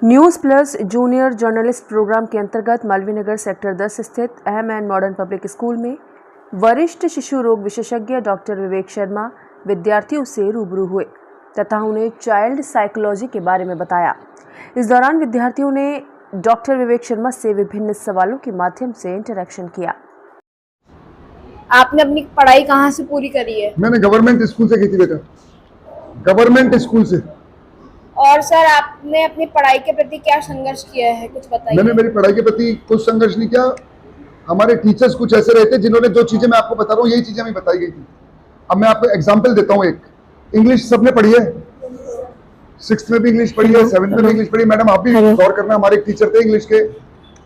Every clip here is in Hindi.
News plus junior journalist programme के अंतर्गत मालवीय सेक्टर 10 स्थित अहम एंड मॉडर्न पब्लिक स्कूल में वरिष्ठ शिशु रोग विशेषज्ञ डॉक्टर विवेक शर्मा विद्यार्थियों से रूबरू हुए तथा उन्हें चाइल्ड साइकोलॉजी के बारे में बताया। इस दौरान विद्यार्थियों ने डॉक्टर विवेक शर्मा से विभिन्न सवालों के माध्यम से इंटरेक्शन किया। आपने अपनी पढ़ाई कहाँ से पूरी करी है? मैंने गवर्नमेंट स्कूल से की थी बेटा, गवर्नमेंट स्कूल से। और सर आपने अपनी पढ़ाई के प्रति क्या संघर्ष किया है, कुछ बताइए। मैंने मेरी पढ़ाई के प्रति कुछ संघर्ष नहीं किया। हमारे टीचर्स कुछ ऐसे रहते जिन्होंने जो चीजें मैं आपको बता रहा हूँ यही चीजें हमें बताई गई थी। अब मैं आपको एग्जांपल देता हूँ। एक इंग्लिश सबने पढ़ी है, 6th में भी इंग्लिश पढ़ी है, 7th में भी इंग्लिश पढ़ी है। मैडम आप भी गौर करना, हमारे एक टीचर थे इंग्लिश के,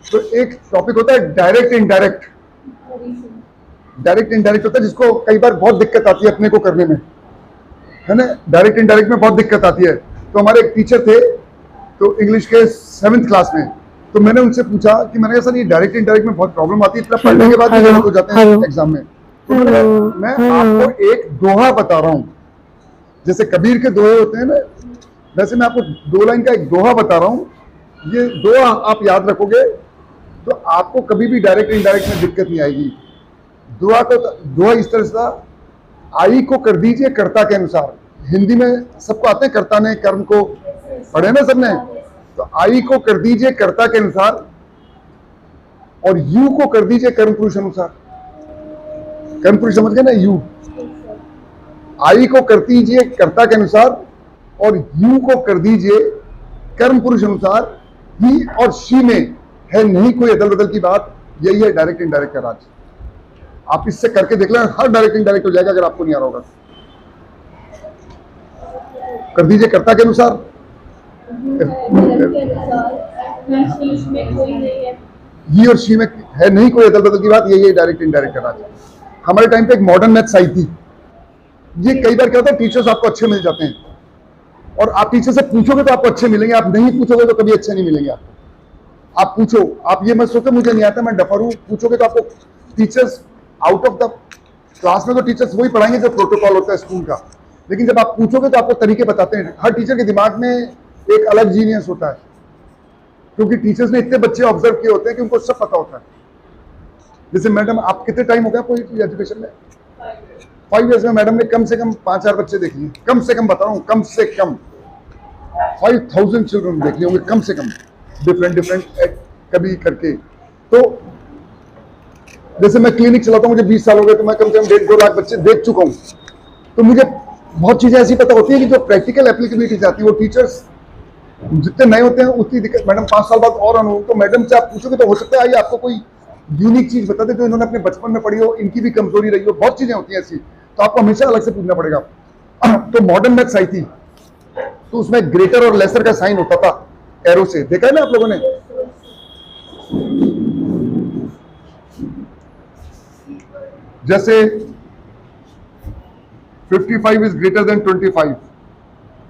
तो एक टॉपिक होता है डायरेक्ट इनडायरेक्ट। डायरेक्ट इनडायरेक्ट होता है जिसको कई बार बहुत दिक्कत आती है अपने को करने में, है ना। डायरेक्ट इनडायरेक्ट में बहुत दिक्कत आती है। तो हमारे एक टीचर थे तो इंग्लिश के 7th क्लास में, तो मैंने उनसे पूछा कि मैंने कहा सर ये डायरेक्ट इनडायरेक्ट में बहुत प्रॉब्लम आती है, इतना पढ़ने के बाद भी गलत हो जाते हैं एग्जाम में। तो मैं आपको एक दोहा बता रहा हूँ, जैसे कबीर के दोहे होते हैं ना, वैसे मैं आपको 2 लाइन का एक दोहा बता रहा हूँ। ये दोहा आप याद रखोगे तो आपको कभी भी डायरेक्ट इनडायरेक्ट में दिक्कत नहीं आएगी। दोहा इस तरह से था, आई को कर दीजिए कर्ता के अनुसार। हिंदी में सबको आते हैं, कर्ता ने कर्म को पढ़े ना सबने, तो आई को कर दीजिए कर्ता के अनुसार और यू को कर दीजिए कर्म पुरुष अनुसार। कर्म पुरुष समझ गए ना, यू। आई को कर दीजिए कर्ता के अनुसार और यू को कर दीजिए कर्म पुरुष अनुसार। ही और शी में है नहीं कोई अदल बदल की बात। यही है डायरेक्ट इनडायरेक्ट का राज। आप इससे करके देख लें, हर डायरेक्ट इनडायरेक्ट हो जाएगा अगर आपको नहीं आ रहा होगा। कर दीजिए कर्ता के अनुसार, ही और शी में है नहीं कोई अदल बदल की बात। यही है डायरेक्ट इनडायरेक्ट का राज। हमारे टाइम पे एक मॉडर्न मैथ्स आई थी। ये कई बार क्या होता है, टीचर्स आपको अच्छे मिल जाते हैं और आप टीचर से पूछोगे तो आपको अच्छे मिलेंगे, आप नहीं पूछोगे तो कभी अच्छे नहीं मिलेंगे आपको। आप पूछो, आप ये मत सोचो मुझे नहीं आता मैं डफर हूं। पूछोगे तो आपको teachers out of the class में तो टीचर्स वही पढ़ाएंगे जो प्रोटोकॉल होता है स्कूल का, लेकिन जब आप पूछोगे तो आपको तरीके बताते हैं। हर टीचर के दिमाग में एक अलग जीनियस होता है, क्योंकि टीचर्स ने इतने बच्चे ऑब्जर्व किए होते हैं कि उनको सब पता होता है। जैसे मैडम आप कितने टाइम हो गया कोई एजुकेशन में? 5 ईयर्स में मैडम ने कम से कम 5-4 बच्चे देख लिए, कम से कम बता रहा हूँ, कम से कम 5000 चिल्ड्रन देख लिए होंगे कम से कम, डिफरेंट कभी करके। तो जैसे मैं क्लिनिक चलाता हूँ, मुझे 20 साल हो गए, तो मैं कम से कम 1.5-2 लाख बच्चे देख चुका हूँ। तो मुझे बहुत चीजें ऐसी पता होती है कि जो प्रैक्टिकल एप्लीकेबिलिटी जाती है, वो टीचर्स जितने नए होते हैं उतनी दिक्कत। मैडम 5 साल बाद और अनुभव, तो मैडम से आप पूछोगे तो हो सकता है आइए आपको कोई यूनिक चीज बता दे जो इन्होंने अपने बचपन में पढ़ी हो, इनकी भी कमजोरी रही हो। बहुत चीजें होती हैं ऐसी, तो आपको हमेशा अलग से पूछना पड़ेगा। तो मॉडर्न मैथ्स आई थी, तो उसमें ग्रेटर और लेसर का साइन होता था एरो से, देखा है ना आप लोगों ने। जैसे 55 is greater than 25,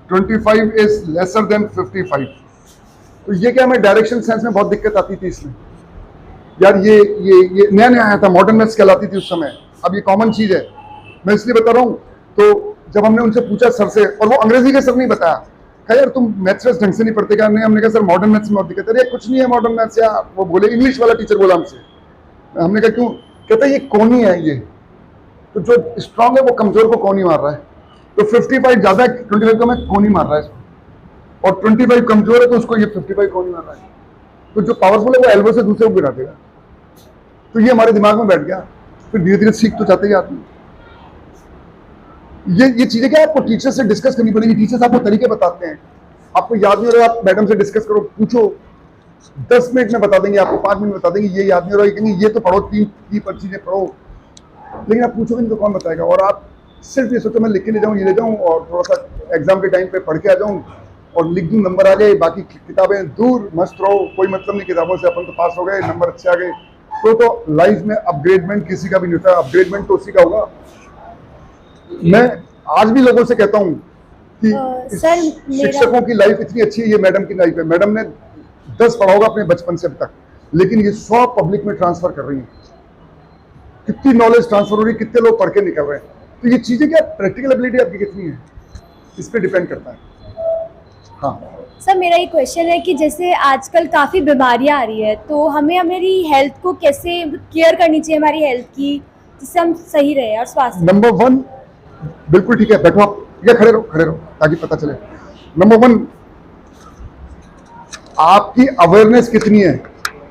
25 is lesser than 55। तो ये क्या, हमें डायरेक्शन सेंस में बहुत दिक्कत आती थी इसमें यार। ये नया नया आया था, मॉडर्न मैथ्स कहलाती थी उस समय। अब ये कॉमन चीज है, मैं इसलिए बता रहा हूँ। तो जब हमने उनसे पूछा सर से, और वो अंग्रेजी के सर नहीं बताया, कहा यार तुम मैथ्स ढंग से नहीं पढ़ते क्या? नहीं, हमने कहा सर मॉडर्न मैथ्स में बहुत दिक्कत है। अरे कुछ नहीं है मॉडर्न मैथ्स यार। वो बोले, इंग्लिश वाला टीचर बोला हमसे। हमने कहा क्यों? कहता ये कोनी है, ये तो जो स्ट्रांग है वो कमजोर को कोनी मार रहा है। तो 55 ज्यादा है, 25 को मैं कोनी मार रहा है इसको, और 25 कमजोर है तो उसको ये 55 कोनी मार रहा है। तो जो पावरफुल है वो एल्बो से दूसरे को गिरा देगा। तो ये हमारे दिमाग में बैठ गया। फिर धीरे धीरे सीख तो जाते ही आदमी। ये चीजें क्या आपको टीचर से डिस्कस करनी पड़ेगी। टीचर्स आपको तरीके बताते हैं, आपको याद नहीं हो रहा आप मैडम से डिस्कस करो, पूछो, 10 मिनट में बता देंगे आपको, 5 मिनट बता देंगे। ये याद नहीं हो रहा, कहेंगे ये तो पढ़ो, 3 चीजें पढ़ो, लेकिन आप पूछोगे नहीं तो कौन बताएगा। और आप सिर्फ ये सोचो मैं लिख के ले जाऊँ, ये ले जाऊँ और थोड़ा सा एग्जाम के टाइम पे पढ़ के आ जाऊँ और लिख दूँ, नंबर आ जाए, बाकी किताबें दूर मस्त रहो, कोई मतलब नहीं किताबों से, अपन तो पास हो गए, नंबर अच्छे आ गए। तो लाइफ में अपग्रेडमेंट किसी का भी नहीं होता, अपग्रेडमेंट तो उसी का होगा। मैं आज भी लोगों से कहता हूँ कि शिक्षकों की लाइफ इतनी अच्छी है, ये मैडम की लाइफ है। मैडम ने 10 पढ़ा होगा अपने बचपन से अब तक, लेकिन ये 100 पब्लिक में ट्रांसफर कर रही है। कितनी नॉलेज ट्रांसफर हो रही है, कितने लोग पढ़ के निकल रहे हैं। तो ये चीजें क्या, प्रैक्टिकल एबिलिटी आपकी कितनी है, इस पर डिपेंड करता है। हाँ। सर मेरा ये क्वेश्चन है कि जैसे आजकल काफ़ी बीमारियां आ रही है, तो हमें हमारी हेल्थ को कैसे केयर करनी चाहिए, हमारी हेल्थ की, जिससे हम सही रहे और स्वास्थ्य। नंबर वन, बिल्कुल ठीक है, बैठो आप या खड़े रहो ताकि पता चले। नंबर वन, आपकी अवेयरनेस कितनी है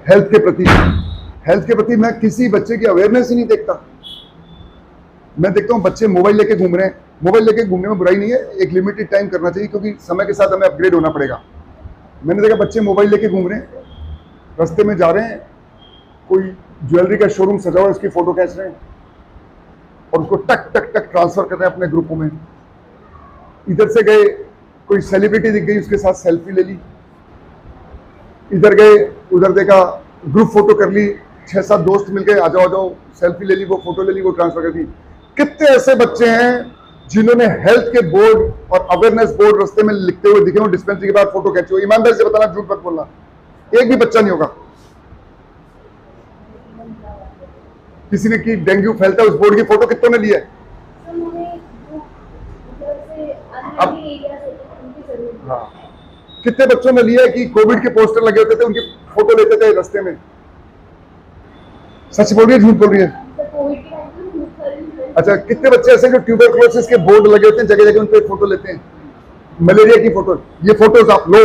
हेल्थ के प्रति। हेल्थ के प्रति मैं किसी बच्चे की अवेयरनेस ही नहीं देखता। मैं देखता हूँ बच्चे मोबाइल लेके घूम रहे हैं। मोबाइल लेके घूमने में बुराई नहीं है, एक लिमिटेड टाइम करना चाहिए, क्योंकि समय के साथ हमें अपग्रेड होना पड़ेगा। मैंने देखा बच्चे मोबाइल लेके घूम रहे हैं, रास्ते में जा रहे हैं, कोई ज्वेलरी का शोरूम सजा हुआ है, उसकी फोटो खींच रहे हैं और उसको टक टक टक ट्रांसफर कर रहे हैं अपने ग्रुपों में। इधर से गए, कोई सेलिब्रिटी दिख गई, उसके साथ सेल्फी ले ली। इधर गए, उधर देखा, ग्रुप फोटो कर ली, 6-7 दोस्त मिल गए, आ जाओ सेल्फी ले ली, वो फोटो ले ली, वो ट्रांसफर कर दी। कितने ऐसे बच्चे हैं जिन्होंने हेल्थ के बोर्ड और अवेयरनेस बोर्ड रास्ते में लिखते हुए दिखे हो, डिस्पेंसरी के बाद फोटो खींचे हो। ईमानदारी से बताना, झूठ मत बोलना, एक भी बच्चा नहीं होगा। किसी ने की डेंगू फैलता है, उस बोर्ड की फोटो कितनों ने ली है? हाँ, कितने बच्चों ने लिया है कि कोविड के पोस्टर लगे होते थे, उनकी फोटो लेते थे रास्ते में। सच बोल रही है, झूठ बोल रही है? अच्छा, कितने बच्चे ऐसे जो ट्यूबरकुलोसिस के बोर्ड लगे होते हैं जगह जगह, उन पे फोटो लेते हैं, मलेरिया की फोटो। ये फोटोज आप लो,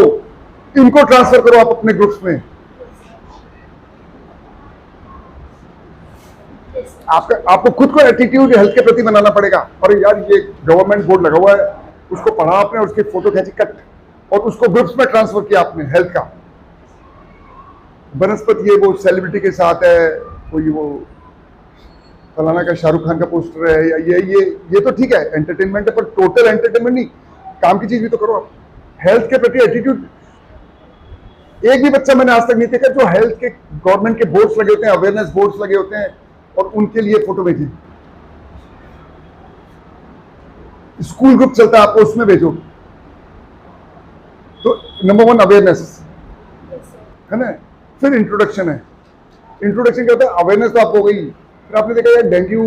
इनको ट्रांसफर करो आप अपने ग्रुप्स में। आपको खुद को एटीट्यूड हेल्थ के प्रति बनाना पड़ेगा। और यार, ये गवर्नमेंट बोर्ड लगा हुआ है, उसको पढ़ा आपने और उसकी फोटो खींची कट और उसको ग्रुप्स में ट्रांसफर किया आपने हेल्थ का। बनस्पति ये वो सेलिब्रिटी के साथ है, कोई वो फलाना का शाहरुख खान का पोस्टर है, या ये तो ठीक है, एंटरटेनमेंट है, पर टोटल एंटरटेनमेंट नहीं, काम की चीज भी तो करो आप। हेल्थ के प्रति एटीट्यूड, एक भी बच्चा मैंने आज तक नहीं देखा जो हेल्थ के गवर्नमेंट के बोर्ड्स लगे होते हैं, अवेयरनेस बोर्ड्स लगे होते हैं और उनके लिए फोटो भेजें। स्कूल ग्रुप चलता है, आपको उसमें भेजो। तो नंबर वन अवेयरनेस है ना, फिर इंट्रोडक्शन है। इंट्रोडक्शन क्या होता है? अवेयरनेस तो आपको हो गई, फिर आपने देखा यार डेंगू,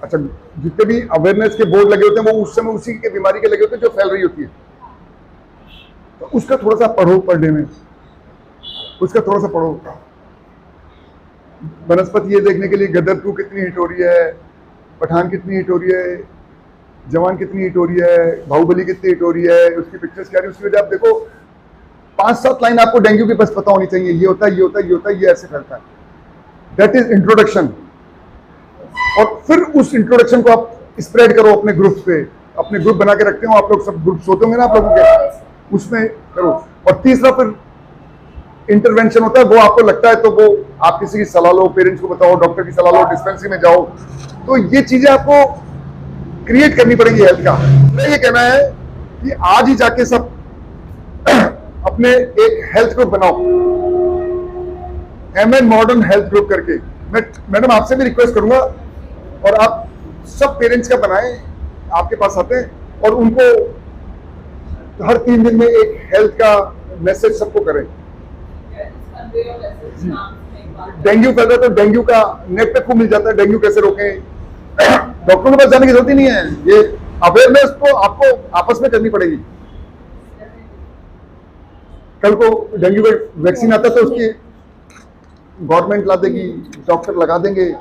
अच्छा, जितने भी अवेयरनेस के बोर्ड लगे होते हैं वो उस समय उसी के बीमारी के लगे होते हैं जो फैल रही होती है, तो उसका थोड़ा सा पढ़ो, पर डे में उसका थोड़ा सा पढ़ो। बनस्पति ये देखने के लिए गदर 2 कितनी हिट हो रही है, पठान कितनी हिट हो रही है, जवान कितनी हिट हो रही है, बाहुबली कितनी हिट हो रही है, उसकी पिक्चर्स क्या रही है, उसकी वजह आप देखो 5-7 लाइन आपको डेंगू की बस पता होनी चाहिए, ये होता है, ये होता है, ये होता है, ये ऐसे फैलता है। That is introduction. और फिर उस इंट्रोडक्शन को आप स्प्रेड करो अपने ग्रुप्स पे। अपने ग्रुप बना के रखते हो आप लोग, सब ग्रुप्स होते होंगे ना आप लोगों के, उसमें करो। और तीसरा फिर इंटरवेंशन होता है, वो आपको लगता है तो वो आप किसी की सलाह लो, पेरेंट्स को बताओ, डॉक्टर की सलाह लो, डिस्पेंसरी में जाओ। तो ये चीजें आपको क्रिएट करनी पड़ेगी हेल्थ का। मेरा ये कहना है कि आज ही जाके सब अपने एक हेल्थ ग्रुप बनाओ, एमएन मॉडर्न हेल्थ ग्रुप करके। मैं मैडम आपसे भी रिक्वेस्ट करूंगा, और आप सब पेरेंट्स का बनाएं, आपके पास आते हैं, और उनको हर 3 दिन में एक हेल्थ का मैसेज सबको करें। डेंगू फैल रहा है तो डेंगू का नेट पे खूब मिल जाता है, डेंगू कैसे रोकें। डॉक्टरों के पास जाने की जरूरत ही नहीं है, ये अवेयरनेस तो आपको आपस में करनी पड़ेगी। कल को डेंगू का वैक्सीन आता है तो उसकी गवर्नमेंट ला देगी, डॉक्टर लगा देंगे।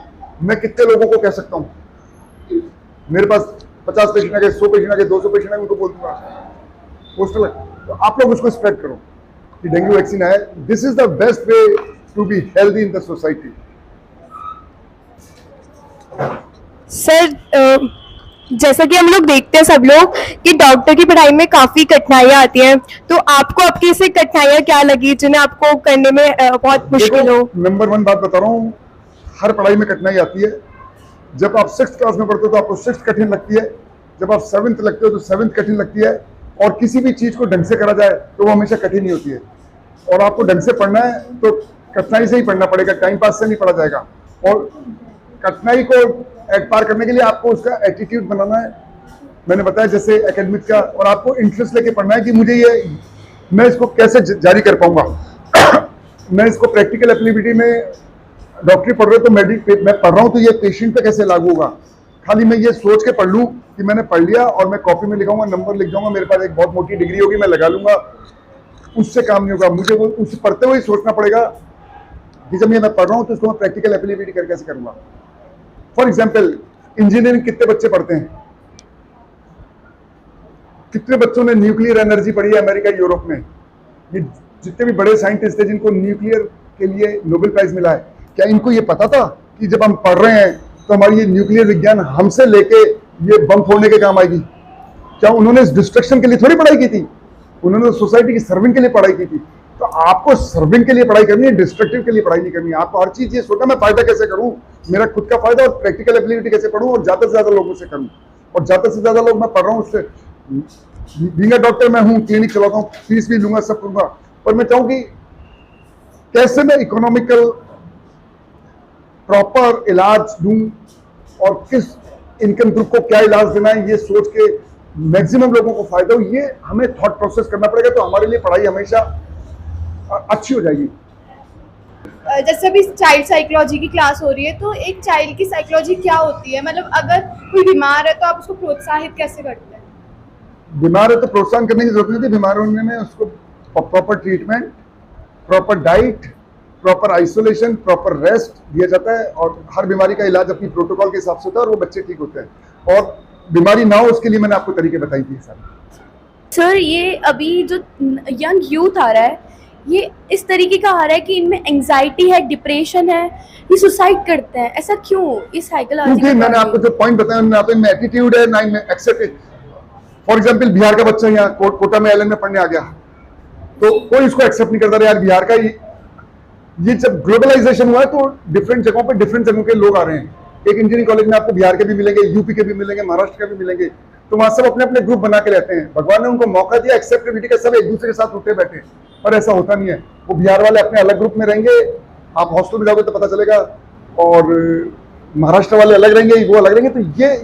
मैं कितने लोगों को कह सकता हूँ, मेरे पास 50 पेशेंट आ गए, 100 पेशेंट आ गए, 200 पेशेंट आ गए, उनको बोल दूंगा पोस्टर लग। तो आप लोग उसको स्प्रेड करो कि डेंगू वैक्सीन आया। This is the best way to be healthy in the society. Sir जैसा कि हम लोग देखते हैं सब लोग कि डॉक्टर की पढ़ाई में काफ़ी कठिनाइयाँ आती हैं, तो आपको अब की से कठिनाइयाँ क्या लगी जिन्हें आपको करने में बहुत मुश्किल हो? नंबर 1 बात बता रहा हूँ, हर पढ़ाई में कठिनाई आती है। जब आप 6th क्लास में पढ़ते हो तो आपको 6th कठिन लगती है, जब आप 7th लगते हो तो 7th कठिन लगती है। और किसी भी चीज़ को ढंग से करा जाए तो वो हमेशा कठिन ही होती है। और आपको ढंग से पढ़ना है तो कठिनाई से ही पढ़ना पड़ेगा, टाइम पास से नहीं पढ़ा जाएगा। और कठिनाई को पार करने के लिए आपको उसका एटीट्यूड बनाना है, मैंने बताया जैसे एकेडमिक का, और आपको इंटरेस्ट लेके पढ़ना है कि मुझे ये, मैं इसको कैसे जारी कर पाऊंगा। मैं इसको प्रैक्टिकल एप्लीबिलिटी में, डॉक्टरी पढ़ रहे हो तो मैं पढ़ रहा हूँ तो ये पेशेंट पे कैसे लागू होगा, खाली मैं ये सोच के पढ़ लूँ कि मैंने पढ़ लिया और मैं कॉपी में लिखाऊंगा, नंबर लिख जाऊंगा, मेरे पास एक बहुत मोटी डिग्री होगी, मैं लगा लूंगा, उससे काम नहीं होगा। मुझे वो उसे पढ़ते हुए सोचना पड़ेगा कि जब ये मैं पढ़ रहा हूँ तो इसको मैं प्रैक्टिकल एप्लीबिलिटी करके कैसे करूंगा। फॉर एग्जाम्पल, इंजीनियरिंग कितने बच्चे पढ़ते हैं? कितने बच्चों ने न्यूक्लियर एनर्जी पढ़ी है अमेरिका यूरोप में? ये जितने भी बड़े साइंटिस्ट थे जिनको न्यूक्लियर के लिए नोबेल प्राइज मिला है, क्या इनको ये पता था कि जब हम पढ़ रहे हैं तो हमारी ये न्यूक्लियर विज्ञान हमसे लेके ये बम फोड़ने के काम आएगी? क्या उन्होंने इस डिस्ट्रक्शन के लिए थोड़ी पढ़ाई की थी? उन्होंने सोसाइटी की सर्विंग के लिए पढ़ाई की थी। तो आपको सर्विंग के लिए पढ़ाई करनी है, डिस्ट्रक्टिव के लिए पढ़ाई नहीं करनी है। आपको हर चीज ये सोचना मैं फायदा कैसे करूं, मेरा खुद का फायदा और प्रैक्टिकल एबिलिटी कैसे पढ़ूं और ज्यादा से ज्यादा लोगों से करूं, और ज्यादा से ज्यादा लोग मैं पढ़ रहा हूं उससे। बीइंग अ डॉक्टर मैं हूं, क्लिनिक चलाता हूं, फीस भी लूंगा, सब करूंगा, पर मैं चाहूं कि कैसे मैं इकोनॉमिकल प्रॉपर इलाज दूं और किस इनकम ग्रुप को क्या इलाज देना है, ये सोच के मैक्सिमम लोगों को फायदा हो, ये हमें थॉट प्रोसेस करना पड़ेगा। तो हमारे लिए पढ़ाई हमेशा अच्छी हो जाएगी। जैसे अभी चाइल्ड साइकोलॉजी की क्लास हो रही है, तो एक चाइल्ड की साइकोलॉजी क्या होती है? मतलब अगर कोई बीमार है तो आप उसको प्रोत्साहित कैसे करते हैं? बीमार है तो प्रोत्साहन करने की जरूरत नहीं थी। बीमार होने में उसको proper treatment, proper diet, proper isolation, proper rest दिया जाता है, और हर बीमारी का इलाज अपनी प्रोटोकॉल के हिसाब से होता है और वो बच्चे ठीक होते हैं। और बीमारी ना हो उसके लिए मैंने आपको तरीके बताई थी सारे। सर, ये अभी जो यंग यूथ आ रहा है, ये इस तरीके का आ रहा है कि इनमें एंजाइटी है, डिप्रेशन है, ये सुसाइड करते हैं, ऐसा क्यों? इस साइकोलॉजी क्योंकि मैंने आपको जो पॉइंट बताया, ना तो इनमें एटीट्यूड है, ना इनमें एक्सेप्ट। फॉर एग्जाम्पल, बिहार का बच्चा यहाँ कोटा में एलएन में पढ़ने आ गया, तो कोई इसको एक्सेप्ट नहीं करता। यार बिहार का ये जब ग्लोबलाइजेशन हुआ है तो डिफरेंट जगहों पे डिफरेंट जगहों के लोग आ रहे हैं। एक इंजीनियरिंग कॉलेज में आपको बिहार के भी मिलेंगे, यूपी के भी मिलेंगे, महाराष्ट्र के भी मिलेंगे, तो वहां सब अपने अपने ग्रुप बना के रहते हैं। भगवान ने उनको मौका दिया एक्सेप्टेबिलिटी का, सब एक दूसरे के साथ उठे बैठे, पर ऐसा होता नहीं है। वो बिहार वाले अपने अलग ग्रुप में रहेंगे, आप हॉस्टल में जाओगे तो पता चलेगा, और महाराष्ट्र वाले अलग रहेंगे, वो अलग रहेंगे। तो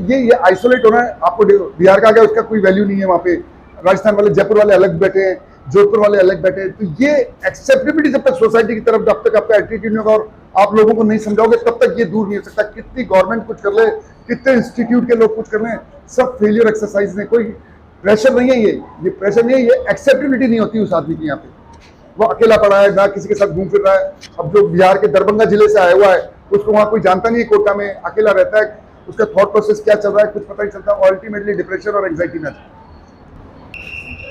ये आइसोलेट होना है। आपको बिहार का आ गया, उसका कोई वैल्यू नहीं है वहाँ पे। राजस्थान वाले, जयपुर वाले अलग बैठे हैं, जोधपुर वाले अलग बैठे हैं। तो ये एक्सेप्टेबिलिटी जब तक सोसाइटी की तरफ, जब तक आपका एटीट्यूड नहीं होगा और आप लोगों को नहीं समझाओगे, तब तक ये दूर नहीं हो सकता। कितनी गवर्नमेंट कुछ कर ले, कितने इंस्टीट्यूट के लोग कुछ कर लें, सब फेलियर एक्सरसाइज ने। कोई प्रेशर नहीं है, ये प्रेशर नहीं है, ये एक्सेप्टेबिलिटी नहीं होती उस आदमी की। यहाँ पे वो अकेला पड़ा है, ना किसी के साथ घूम फिर रहा है। अब जो बिहार के दरभंगा जिले से आया हुआ है, उसको वहाँ कोई जानता नहीं है, कोटा में अकेला रहता है, उसका थॉट प्रोसेस क्या चल रहा है कुछ पता नहीं चलता, और अल्टीमेटली डिप्रेशन और एंग्जाइटी में।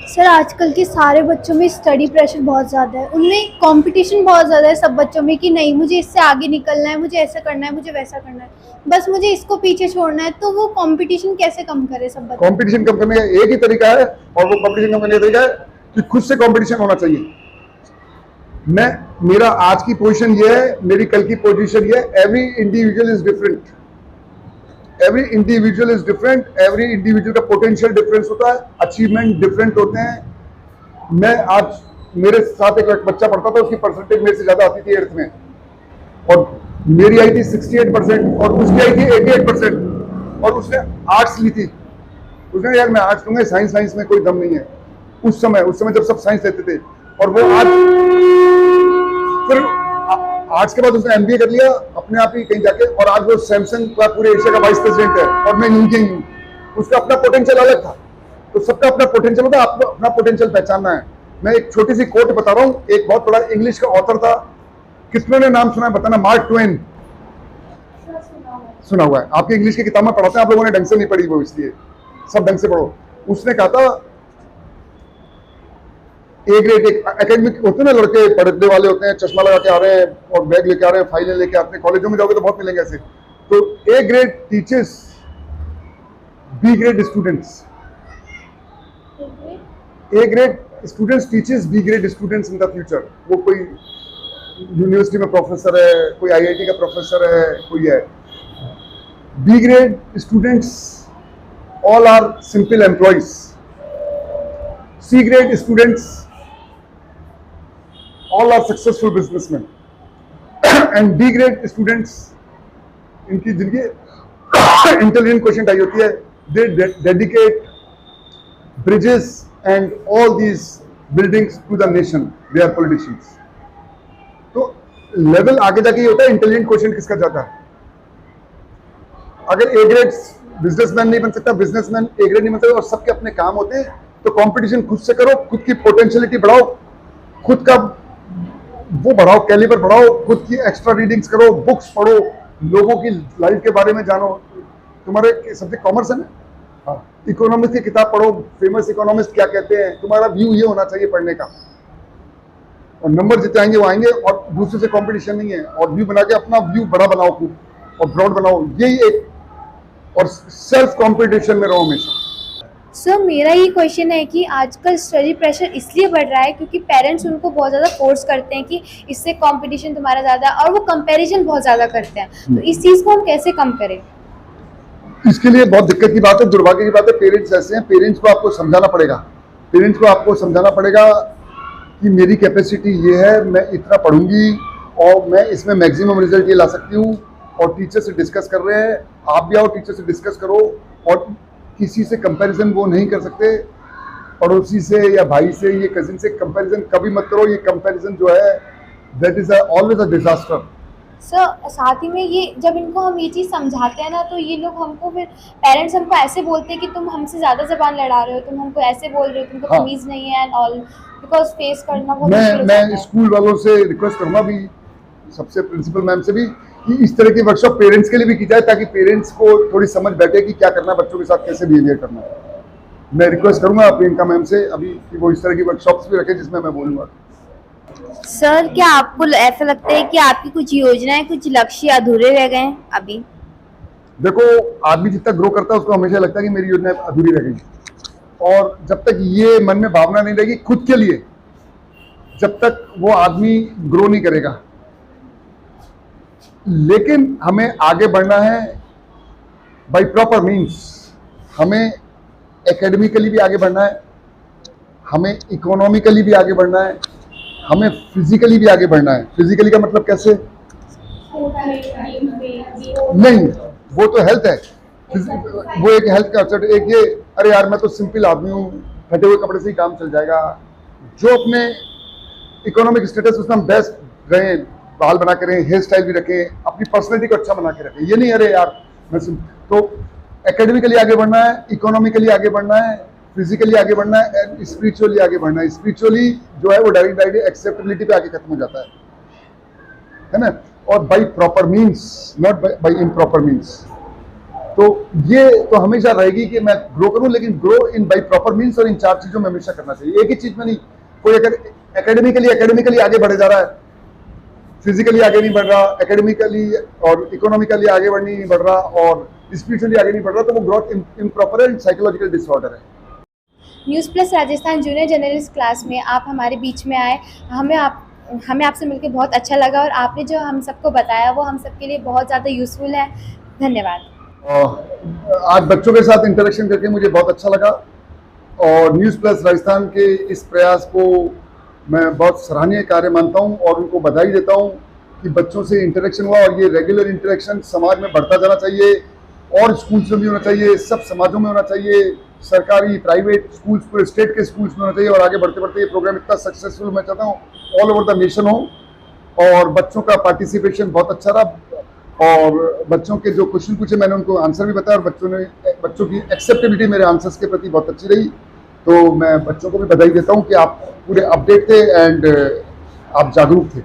सर, आजकल के सारे बच्चों में स्टडी प्रेशर बहुत ज़्यादा है, उनमें कंपटीशन बहुत ज़्यादा है सब बच्चों में कि नहीं मुझे इससे आगे निकलना है, मुझे ऐसा करना है, मुझे वैसा करना है, बस मुझे इसको पीछे छोड़ना है। तो वो कंपटीशन कैसे कम करे सब बच्चे? कंपटीशन कम करने का एक ही तरीका है, और वो कंपटीशन कम करने का तरीका है कि खुद से कंपटीशन होना चाहिए। मेरा आज की पोजीशन ये है, मेरी कल की पोजीशन ये है। Every individual is different, every individual is different, every individual का पोटेंशियल डिफरेंस होता है, अचीवमेंट डिफरेंट होते हैं। मैं आज, मेरे साथ एक बच्चा पढ़ता था, उसकी परसेंटेज मेरे से ज्यादा आती थी 8th में, और मेरी आई थी 68% और उसकी आई थी 88%, और उसने आर्ट्स ली थी। उसने यार मैं आर्ट्स लूंगा, साइंस में कोई दम नहीं है। उस समय जब सब साइंस लेते थे, और वो आज फिर आर्ट्स के बाद उसने एमबीए कर लिया अपने आप ही कहीं जाके, और आज वो सैमसंग का पूरे एशिया का वाइस प्रेसिडेंट है, और मैं यूके ही हूँ। उसका अपना पोटेंशियल अलग था। तो सबका अपना पोटेंशियल होता है, आपको अपना पोटेंशियल पहचानना है। मैं एक छोटी सी कोट बता रहा हूँ। एक बहुत बड़ा इंग्लिश का ऑथर था, कितनों ने नाम सुना है बताना? Mark Twain. सुना हुआ है? आपकी इंग्लिश की किताब में पढ़ाते हैं, आप लोगों ने ढंग से नहीं पढ़ी वो, इसलिए सब ढंग से पढ़ो। उसने कहा था, ए ग्रेड, एक एकेडमिक होते हैं ना, लड़के पढ़ने वाले होते हैं, चश्मा लगा के आ रहे हैं और बैग लेके आ रहे हैं, फाइलें लेके आते हैं, कॉलेजों में जाओगे तो बहुत मिलेंगे ऐसे। तो A grade teachers B grade students, A grade students teachers B grade students in the future. वो कोई यूनिवर्सिटी में प्रोफेसर है, कोई आईआईटी का प्रोफेसर है, कोई है। B grade students all are simple employees, C grade students all are successful businessmen, and B grade students, इनकी जिनकी इंटेलिजेंट क्वेश्चन आई होती है, they dedicate bridges and all these buildings to the nation, they are politicians। तो लेवल आगे जाके ये होता है इंटेलिजेंट क्वेश्चन किसका जाता है। अगर ए ग्रेड बिजनेसमैन नहीं बन सकता, बिजनेसमैन ए ग्रेड नहीं बन सकता, और सबके अपने काम होते हैं। तो कंपटीशन खुद से करो, खुद की पोटेंशियलिटी बढ़ाओ, खुद का वो बढ़ाओ, कैलिबर बढ़ाओ, खुद की एक्स्ट्रा रीडिंग्स करो, बुक्स पढ़ो, लोगों की लाइफ के बारे में जानो। तुम्हारे सब्जेक्ट कॉमर्स है ना, हाँ, इकोनॉमिक्स की किताब पढ़ो, फेमस इकोनॉमिस्ट क्या कहते हैं, तुम्हारा व्यू ये होना चाहिए पढ़ने का। और नंबर जितने आएंगे वो आएंगे, और दूसरे से कंपटीशन नहीं है। और व्यू बना के अपना व्यू बड़ा बनाओ खुद, और ब्रॉड बनाओ, यही एक, और सेल्फ कंपटीशन में रहो हमेशा। सर मेरा ये क्वेश्चन है कि आजकल स्टडी प्रेशर इसलिए बढ़ रहा है क्योंकि पेरेंट्स उनको बहुत ज़्यादा फोर्स करते हैं कि इससे कंपटीशन तुम्हारा ज़्यादा, और वो कंपैरिजन बहुत ज़्यादा करते हैं। तो इस चीज़ को हम कैसे कम करें? इसके लिए बहुत दिक्कत की बात है, दुर्भाग्य की बात है। पेरेंट्स ऐसे हैं, पेरेंट्स को आपको समझाना पड़ेगा, पेरेंट्स को आपको समझाना पड़ेगा कि मेरी कैपेसिटी ये है, मैं इतना पढ़ूंगी और मैं इसमें मैक्सिमम रिजल्ट ये ला सकती हूँ। और टीचर से डिस्कस कर रहे हैं, आप भी आओ, टीचर से डिस्कस करो। और किसी से कंपैरिजन वो नहीं कर सकते, पड़ोसी से या भाई से, ये कजिन से कंपैरिजन कभी मत करो। ये कंपैरिजन जो है that is always a disaster. Sir साथ ही में ये जब इनको हम ये चीज़ समझाते हैं ना, तो ये लोग हमको फिर पेरेंट्स हमको ऐसे बोलते हैं कि तुम हमसे ज़्यादा ज़बान लड़ा रहे हो, तुम हमको ऐसे बोल रहे हो, तुमको हाँ। तमीज़ नहीं है एंड ऑल, बिकॉज फेस करना बहुत मुश्किल हो जाता मैं है। स्कूल वालों से रिक्वेस्ट करूंगा भी, सबसे प्रिंसिपल मैम से भी, कि इस तरह की वर्कशॉप पेरेंट्स के लिए भी की जाए, ताकि पेरेंट्स को थोड़ी समझ बैठे कि क्या करना है, बच्चों के साथ कैसे बिहेवियर करना है। मैं रिक्वेस्ट करूंगा प्रियंका मैम से अभी कि वो इस तरह की वर्कशॉप्स भी रखें जिसमें मैं बोलूंगा। सर क्या आपको ऐसा लगता है कि आपकी कुछ योजनाएं, कुछ लक्ष्य अधूरे रह गए हैं अभी? देखो, आदमी जितना ग्रो करता है उसको हमेशा लगता है कि मेरी योजना अधूरी रह गई, और जब तक ये मन में भावना नहीं रहेगी खुद के लिए, जब तक वो आदमी ग्रो नहीं करेगा। लेकिन हमें आगे बढ़ना है बाय प्रॉपर मीन्स। हमें एकेडमिकली भी आगे बढ़ना है, हमें इकोनॉमिकली भी आगे बढ़ना है, हमें फिजिकली भी आगे बढ़ना है। फिजिकली का मतलब कैसे? नहीं, वो तो हेल्थ है, वो एक हेल्थ का असर। एक ये, अरे यार मैं तो सिंपल आदमी हूँ, फटे हुए कपड़े से ही काम चल जाएगा। जो अपने इकोनॉमिक स्टेटस उसमें हम बेस्ट रहें, बाल बना के रहें, हेयर स्टाइल भी रखें, अपनी पर्सनैलिटी को अच्छा बना के रखें। ये नहीं अरे यार मैं तो एकेडमिकली आगे बढ़ना है, इकोनॉमिकली आगे बढ़ना है, फिजिकली आगे बढ़ना है, एंड स्पिरिचुअली आगे बढ़ना है। स्पिरिचुअली जो है वो डायरेक्ट एक्सेप्टेबिलिटी पे आके खत्म हो जाता है ना। और by proper means, not by improper means. तो ये तो हमेशा रहेगी कि मैं ग्रो करूं, लेकिन grow in by proper means, और इन चार चीजों में हमेशा करना चाहिए, एक ही चीज में नहीं। कोई अगर एकेडमिकली आगे बढ़े जा रहा है, फिजिकली आगे नहीं बढ़ रहा, एकेडमिकली और इकोनॉमिकली आगे नहीं बढ़ रहा, और स्पिरिचुअली आगे नहीं बढ़ रहा, तो वो growth improper and psychological disorder है। News plus Rajasthan junior journalist class में आप हमारे बीच में आए, हमें आपसे मिलकर बहुत अच्छा लगा, और आपने जो हम सबको बताया वो हम सबके लिए बहुत ज़्यादा यूज़फुल है। धन्यवाद। आज बच्चों के साथ इंटरेक्शन करके मुझे बहुत अच्छा लगा, और न्यूज़ प्लस राजस्थान के इस प्रयास को मैं बहुत सराहनीय कार्य मानता हूं, और उनको बधाई देता हूं कि बच्चों से इंटरेक्शन हुआ, और ये रेगुलर इंटरेक्शन समाज में बढ़ता जाना चाहिए, और स्कूल्स में भी होना चाहिए, सब समाजों में होना चाहिए, सरकारी प्राइवेट स्कूल्स, पूरे स्टेट के स्कूल्स में होना चाहिए। और आगे बढ़ते बढ़ते ये प्रोग्राम इतना सक्सेसफुल मैं चाहता हूँ ऑल ओवर द नेशन हो, और बच्चों का पार्टिसिपेशन बहुत अच्छा रहा, और बच्चों के जो क्वेश्चन पूछे मैंने उनको आंसर भी बताया, और बच्चों की एक्सेप्टेबिलिटी मेरे आंसर्स के प्रति बहुत अच्छी रही। तो मैं बच्चों को भी बधाई देता हूँ कि आप पूरे अपडेट थे एंड आप जागरूक थे।